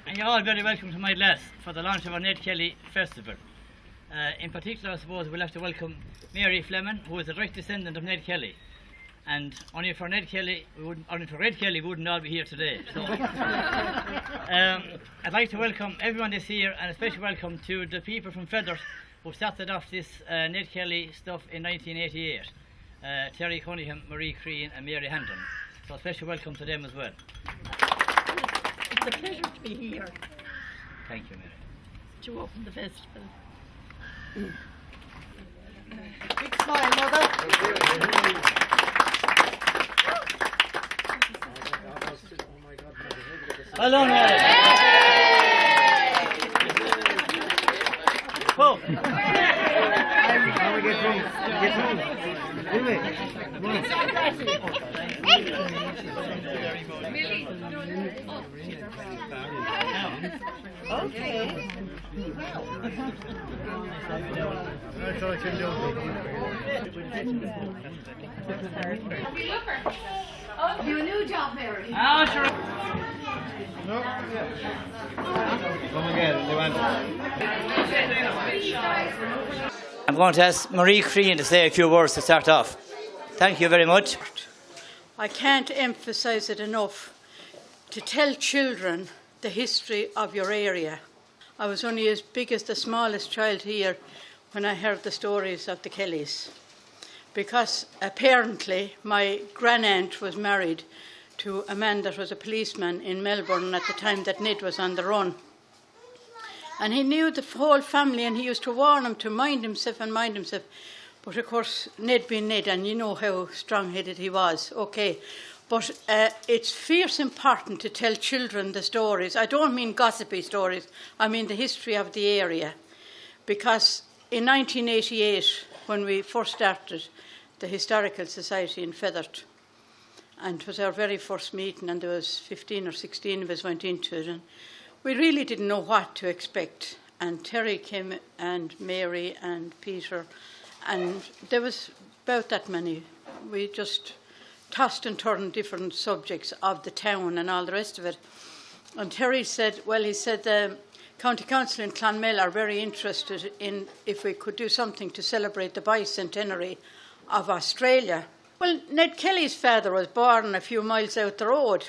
And you're all very welcome to my lass for the launch of our Ned Kelly Festival. In particular, I suppose we'll have to welcome Mary Fleming, who is a direct descendant of Ned Kelly. And only for Red Kelly, we wouldn't all be here today. So, I'd like to welcome everyone this year, and a special welcome to the people from Feathers who started off this Ned Kelly stuff in 1988. Terry Cunningham, Marie Crean and Mary Handon. So a special welcome to them as well. It's a pleasure to be here. Thank you, Mary. To open the festival. Big smile, Mother. Well done, Mary. Oh. How we get home? Get home. Do it. Come on. Okay. That's all I can do. You a new job, Mary? Oh, sure. No? Come again, they want I'm going to ask Marie Crean to say a few words to start off. Thank you very much. I can't emphasise it enough to tell children the history of your area. I was only as big as the smallest child here when I heard the stories of the Kellys, because apparently my grandaunt was married to a man that was a policeman in Melbourne at the time that Ned was on the run. And he knew the whole family, and he used to warn them to mind himself. But of course, Ned being Ned, and you know how strong-headed he was, okay. But it's fierce important to tell children the stories. I don't mean gossipy stories, I mean the history of the area. Because in 1988, when we first started the Historical Society in Feathert, and it was our very first meeting, and there was 15 or 16 of us went into it, and we really didn't know what to expect. And Terry came, and Mary and Peter, and there was about that many. We just tossed and turned different subjects of the town and all the rest of it. And Terry said, well, he said the County Council in Clonmel are very interested in if we could do something to celebrate the bicentenary of Australia. Well, Ned Kelly's father was born a few miles out the road.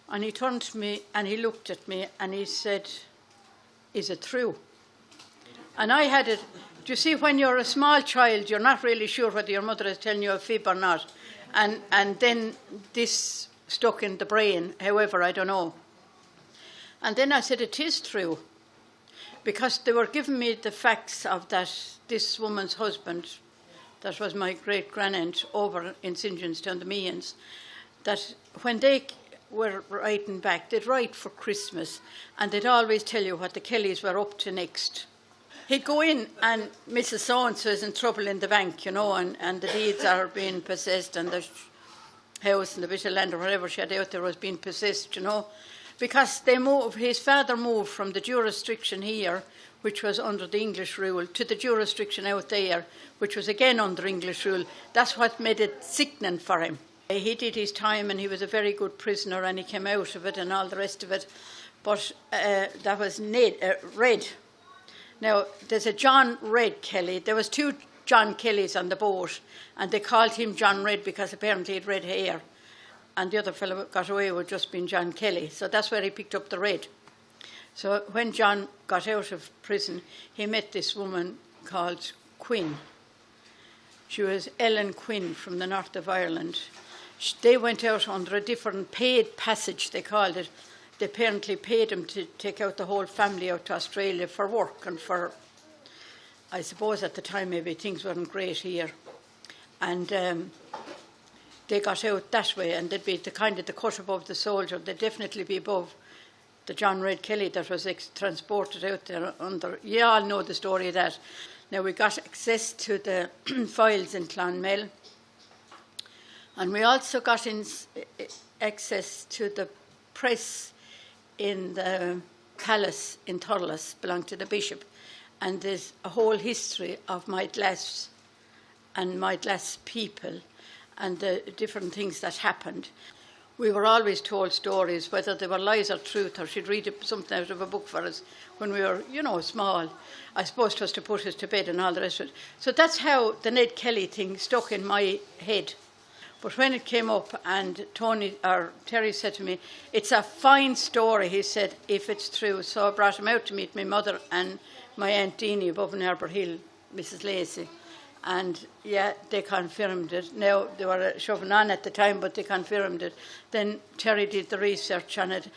And he turned to me and he looked at me and he said, is it true? And I had it, do you see, when you're a small child, you're not really sure whether your mother is telling you a fib or not. And then this stuck in the brain, however, I don't know. And then I said, it is true. Because they were giving me the facts of that, this woman's husband, that was my great-grandaunt over in St. Johnstown, the Meehan's, that when they were writing back, they'd write for Christmas, and they'd always tell you what the Kellys were up to next. He'd go in and Mrs. So-and-so is in trouble in the bank, you know, and the deeds are being possessed, and the house and the bit of land or whatever she had out there was being possessed, you know, because his father moved from the jurisdiction here, which was under the English rule, to the jurisdiction out there, which was again under English rule. That's what made it sickening for him. He did his time and he was a very good prisoner and he came out of it and all the rest of it. But that was Red. Now, there's a John Red Kelly. There was two John Kellys on the boat, and they called him John Red because apparently he had red hair. And the other fellow got away with just being John Kelly. So that's where he picked up the red. So when John got out of prison, he met this woman called Quinn. She was Ellen Quinn from the north of Ireland. They went out under a different paid passage, they called it. They apparently paid him to take out the whole family out to Australia for work and for, I suppose at the time maybe things weren't great here. And they got out that way, and they'd be the kind of the cut above the soldier. They'd definitely be above the John Red Kelly that was transported out there under. You all know the story of that. Now, we got access to the files in Clonmel, and we also got access to the press in the palace in Thurles, belonged to the bishop, and there's a whole history of my Glass and my Glass people, and the different things that happened. We were always told stories, whether they were lies or truth, or she'd read something out of a book for us when we were, small. I suppose it was to put us to bed and all the rest of it. So that's how the Ned Kelly thing stuck in my head. But when it came up and Terry said to me, it's a fine story, he said, if it's true. So I brought him out to meet my mother and my Aunt Deanie above in Arbor Hill, Mrs. Lacey. And yeah, they confirmed it. Now, they were shoving on at the time, but they confirmed it. Then Terry did the research on it.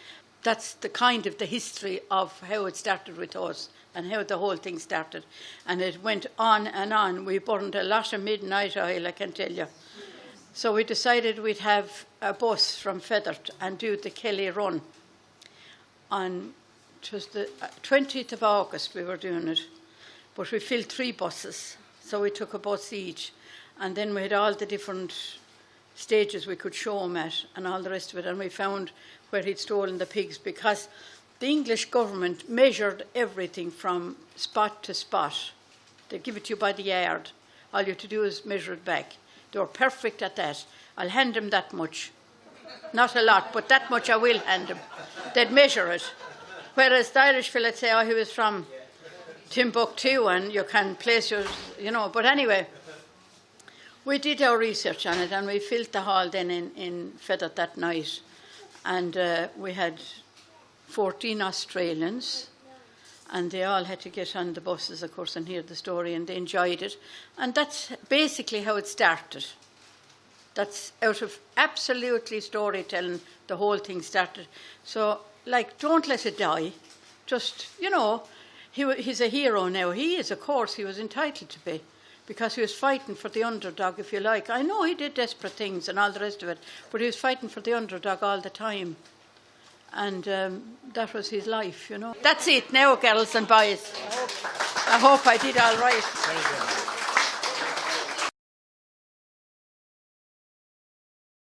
That's the kind of the history of how it started with us and how the whole thing started. And it went on and on. We burned a lot of midnight oil, I can tell you. So we decided we'd have a bus from Feathert and do the Kelly run. It was the 20th of August we were doing it. But we filled 3 buses. So we took a bus each, and then we had all the different stages we could show him at and all the rest of it, and we found where he'd stolen the pigs, because the English government measured everything from spot to spot. They give it to you by the yard. All you have to do is measure it back. They were perfect at that. I'll hand him that much. Not a lot, but that much I will hand him. They'd measure it. Whereas the Irish fella'd say, he was from Timbuktu, and you can place yours, But anyway, we did our research on it, and we filled the hall then in Feathert that night. And we had 14 Australians, and they all had to get on the buses, of course, and hear the story, and they enjoyed it. And that's basically how it started. That's out of absolutely storytelling, the whole thing started. So, don't let it die. Just, he's a hero now. He is, of course, he was entitled to be, because he was fighting for the underdog, if you like. I know he did desperate things and all the rest of it, but he was fighting for the underdog all the time. And that was his life, That's it now, girls and boys. I hope I did all right.